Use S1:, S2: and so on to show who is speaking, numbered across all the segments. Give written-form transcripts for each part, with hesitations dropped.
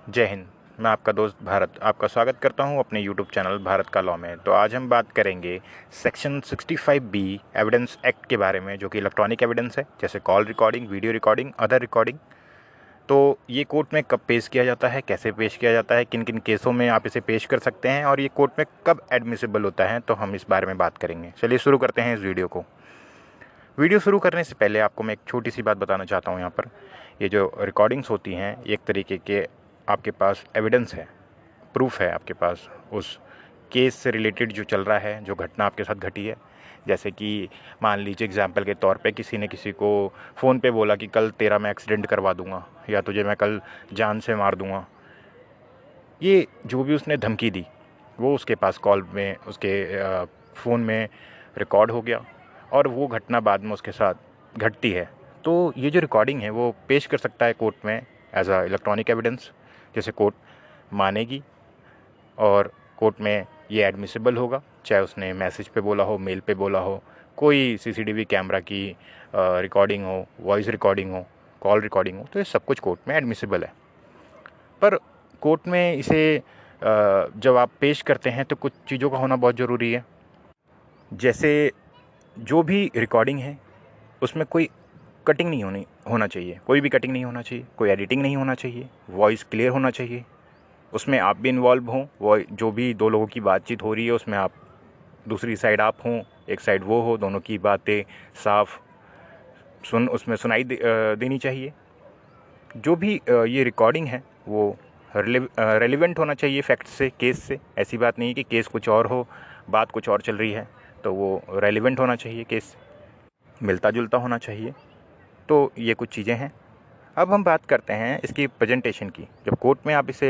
S1: जय हिंद। मैं आपका दोस्त भारत आपका स्वागत करता हूं अपने यूट्यूब चैनल भारत का लॉ में। तो आज हम बात करेंगे सेक्शन 65B एविडेंस एक्ट के बारे में, जो कि इलेक्ट्रॉनिक एविडेंस है, जैसे call recording, video recording, other recording. तो ये कोर्ट में कब पेश किया जाता है, कैसे पेश किया जाता है, किन किन केसों में आप इसे पेश कर सकते हैं और ये कोर्ट में कब एडमिसिबल होता है, तो हम इस बारे में बात करेंगे। चलिए शुरू करते हैं इस वीडियो को। वीडियो शुरू करने से पहले आपको मैं एक छोटी सी बात बताना चाहता हूँ। यहाँ पर ये जो रिकॉर्डिंग्स होती हैं, एक तरीके के आपके पास एविडेंस है, प्रूफ है आपके पास उस केस से रिलेटेड जो चल रहा है, जो घटना आपके साथ घटी है। जैसे कि मान लीजिए एग्जाम्पल के तौर पे किसी ने किसी को फ़ोन पे बोला कि कल तेरा मैं एक्सीडेंट करवा दूंगा या तुझे मैं कल जान से मार दूंगा। ये जो भी उसने धमकी दी वो उसके पास कॉल में, उसके फ़ोन में रिकॉर्ड हो गया और वो घटना बाद में उसके साथ घटती है। तो ये जो रिकॉर्डिंग है वो पेश कर सकता है कोर्ट में एज अ इलेक्ट्रॉनिक एविडेंस, जैसे कोर्ट मानेगी और कोर्ट में ये एडमिसिबल होगा, चाहे उसने मैसेज पे बोला हो, मेल पे बोला हो, कोई सीसीटीवी कैमरा की रिकॉर्डिंग हो, वॉइस रिकॉर्डिंग हो, कॉल रिकॉर्डिंग हो, तो ये सब कुछ कोर्ट में एडमिसिबल है। पर कोर्ट में इसे जब आप पेश करते हैं तो कुछ चीज़ों का होना बहुत ज़रूरी है। जैसे जो भी रिकॉर्डिंग है उसमें कोई कटिंग नहीं होना चाहिए, कोई भी कटिंग नहीं होना चाहिए, कोई एडिटिंग नहीं होना चाहिए, वॉइस क्लियर होना चाहिए, उसमें आप भी इन्वॉल्व हों, वो जो भी दो लोगों की बातचीत हो रही है उसमें आप दूसरी साइड आप हों, एक साइड वो हो, दोनों की बातें साफ उसमें देनी चाहिए। जो भी ये रिकॉर्डिंग है वो रेलिवेंट होना चाहिए फैक्ट से, केस से। ऐसी बात नहीं है कि केस कुछ और हो, बात कुछ और चल रही है, तो वो रेलिवेंट होना चाहिए, केस से मिलता जुलता होना चाहिए। तो ये कुछ चीज़ें हैं। अब हम बात करते हैं इसकी प्रेजेंटेशन की। जब कोर्ट में आप इसे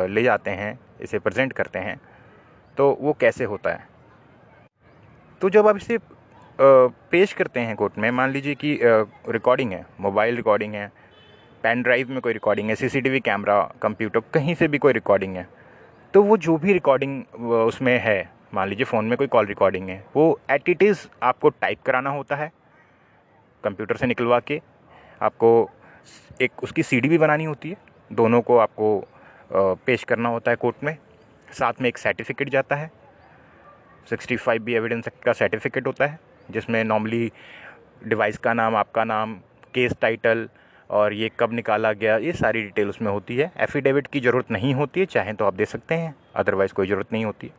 S1: ले जाते हैं, इसे प्रेजेंट करते हैं, तो वो कैसे होता है। तो जब आप इसे पेश करते हैं कोर्ट में, मान लीजिए कि रिकॉर्डिंग है, मोबाइल रिकॉर्डिंग है, पेन ड्राइव में कोई रिकॉर्डिंग है, सीसीटीवी कैमरा, कंप्यूटर, कहीं से भी कोई रिकॉर्डिंग है, तो वो जो भी रिकॉर्डिंग उसमें है, मान लीजिए फ़ोन में कोई कॉल रिकॉर्डिंग है, वो एट इट इज़ आपको टाइप कराना होता है कंप्यूटर से निकलवा के। आपको एक उसकी सीडी भी बनानी होती है, दोनों को आपको पेश करना होता है कोर्ट में। साथ में एक सर्टिफिकेट जाता है, 65B एविडेंस एक्ट का सर्टिफिकेट होता है, जिसमें नॉर्मली डिवाइस का नाम, आपका नाम, केस टाइटल और ये कब निकाला गया, ये सारी डिटेल उसमें होती है। एफिडेविट की ज़रूरत नहीं होती है, चाहें तो आप दे सकते हैं, अदरवाइज़ कोई ज़रूरत नहीं होती है।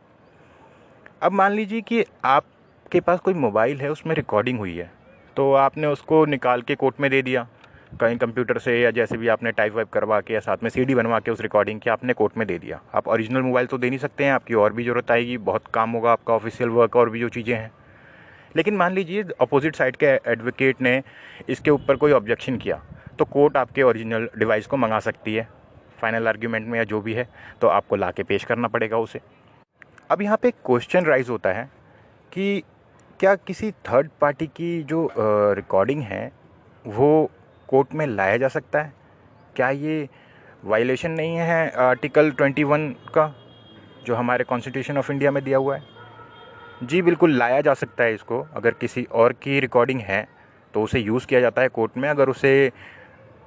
S1: अब मान लीजिए कि आपके पास कोई मोबाइल है, उसमें रिकॉर्डिंग हुई है, तो आपने उसको निकाल के कोर्ट में दे दिया कहीं कंप्यूटर से, या जैसे भी आपने टाइप वाइप करवा के या साथ में सीडी बनवा के उस रिकॉर्डिंग की आपने कोर्ट में दे दिया। आप ओरिजिनल मोबाइल तो दे नहीं सकते हैं, आपकी और भी ज़रूरत आएगी, बहुत काम होगा आपका, ऑफिशियल वर्क और भी जो चीज़ें हैं। लेकिन मान लीजिए अपोजिट साइड के एडवोकेट ने इसके ऊपर कोई ऑब्जेक्शन किया, तो कोर्ट आपके ओरिजिनल डिवाइस को मंगा सकती है फाइनल आर्ग्यूमेंट में, या जो भी है, तो आपको ला के पेश करना पड़ेगा उसे। अब यहाँ पे एक क्वेश्चन राइज होता है कि क्या किसी थर्ड पार्टी की जो रिकॉर्डिंग है वो कोर्ट में लाया जा सकता है? क्या ये वायलेशन नहीं है आर्टिकल 21 का, जो हमारे कॉन्स्टिट्यूशन ऑफ इंडिया में दिया हुआ है? जी बिल्कुल, लाया जा सकता है इसको। अगर किसी और की रिकॉर्डिंग है तो उसे यूज़ किया जाता है कोर्ट में, अगर उसे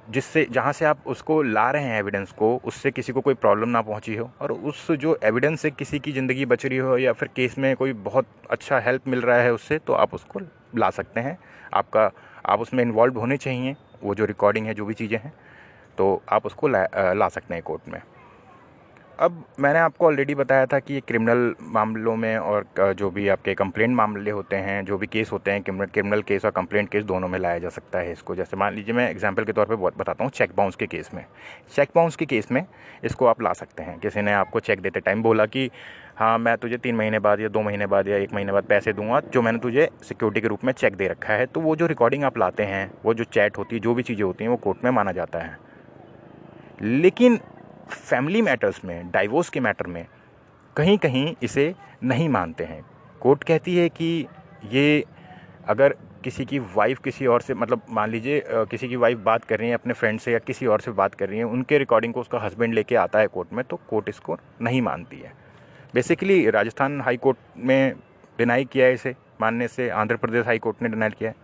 S1: जिससे जहाँ से आप उसको ला रहे हैं एविडेंस को, उससे किसी को कोई प्रॉब्लम ना पहुँची हो और उस जो एविडेंस से किसी की ज़िंदगी बच रही हो, या फिर केस में कोई बहुत अच्छा हेल्प मिल रहा है उससे, तो आप उसको ला सकते हैं। आप उसमें इन्वॉल्व होने चाहिए, वो जो रिकॉर्डिंग है, जो भी चीज़ें हैं, तो आप उसको ला सकते हैं कोर्ट में। अब मैंने आपको ऑलरेडी बताया था कि ये क्रिमिनल मामलों में और जो भी आपके कंप्लेंट मामले होते हैं, जो भी केस होते हैं, क्रिमिनल केस और कंप्लेंट केस दोनों में लाया जा सकता है इसको। जैसे मान लीजिए मैं एग्जांपल के तौर पे बताता हूँ, चेक बाउंस के केस में। चेक बाउंस के केस में इसको आप ला सकते हैं। किसी ने आपको चेक देते टाइम बोला कि हाँ, मैं तुझे 3 महीने बाद या 2 महीने बाद या 1 महीने बाद पैसे दूंगा, जो मैंने तुझे सिक्योरिटी के रूप में चेक दे रखा है। तो वो जो रिकॉर्डिंग आप लाते हैं, वो जो चैट होती है, जो भी चीज़ें होती हैं, वो कोर्ट में माना जाता है। लेकिन फैमिली मैटर्स में, डाइवोर्स के मैटर में कहीं कहीं इसे नहीं मानते हैं। कोर्ट कहती है कि ये अगर किसी की वाइफ किसी और से, मतलब मान लीजिए किसी की वाइफ बात कर रही है अपने फ्रेंड से या किसी और से बात कर रही है, उनके रिकॉर्डिंग को उसका हस्बैंड लेके आता है कोर्ट में, तो कोर्ट इसको नहीं मानती है। बेसिकली राजस्थान हाई कोर्ट में डिनाई किया है इसे मानने से, आंध्र प्रदेश हाई कोर्ट ने डिनाई किया है,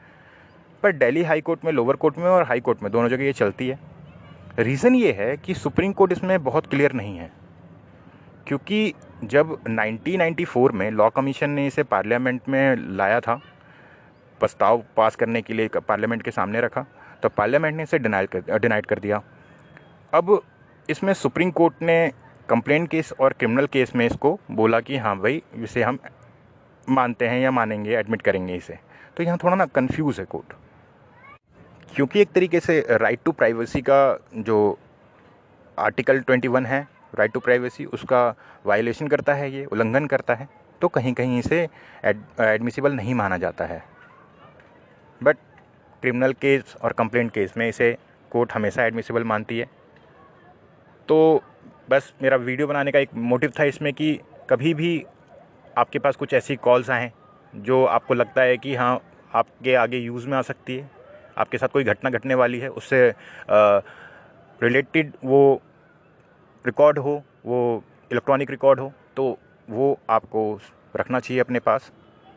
S1: पर दिल्ली हाई कोर्ट में, लोअर कोर्ट में और हाई कोर्ट में, दोनों जगह ये चलती है। रीज़न ये है कि सुप्रीम कोर्ट इसमें बहुत क्लियर नहीं है, क्योंकि जब 1994 में लॉ कमीशन ने इसे पार्लियामेंट में लाया था, प्रस्ताव पास करने के लिए पार्लियामेंट के सामने रखा, तो पार्लियामेंट ने इसे डिनाइड कर दिया। अब इसमें सुप्रीम कोर्ट ने कंप्लेंट केस और क्रिमिनल केस में इसको बोला कि हाँ भाई, इसे हम मानते हैं या मानेंगे, एडमिट करेंगे इसे। तो यहाँ थोड़ा ना कंफ्यूज है कोर्ट, क्योंकि एक तरीके से राइट टू प्राइवेसी का जो आर्टिकल 21 है, राइट टू प्राइवेसी, उसका वायलेशन करता है, ये उल्लंघन करता है, तो कहीं कहीं इसे एडमिसिबल नहीं माना जाता है। बट क्रिमिनल केस और कंप्लेंट केस में इसे कोर्ट हमेशा एडमिसिबल मानती है। तो बस मेरा वीडियो बनाने का एक मोटिव था इसमें कि कभी भी आपके पास कुछ ऐसी कॉल्स आएँ जो आपको लगता है कि हाँ आपके आगे यूज़ में आ सकती है, आपके साथ कोई घटना घटने वाली है, उससे रिलेटेड वो रिकॉर्ड हो, वो इलेक्ट्रॉनिक रिकॉर्ड हो, तो वो आपको रखना चाहिए अपने पास,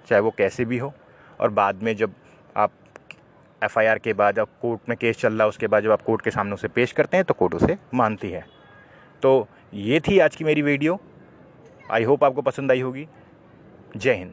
S1: चाहे वो कैसे भी हो। और बाद में जब आप एफआईआर के बाद, जब कोर्ट में केस चल रहा है, उसके बाद जब आप कोर्ट के सामने उसे पेश करते हैं तो कोर्ट उसे मानती है। तो ये थी आज की मेरी वीडियो। आई होप आपको पसंद आई होगी। जय हिंद।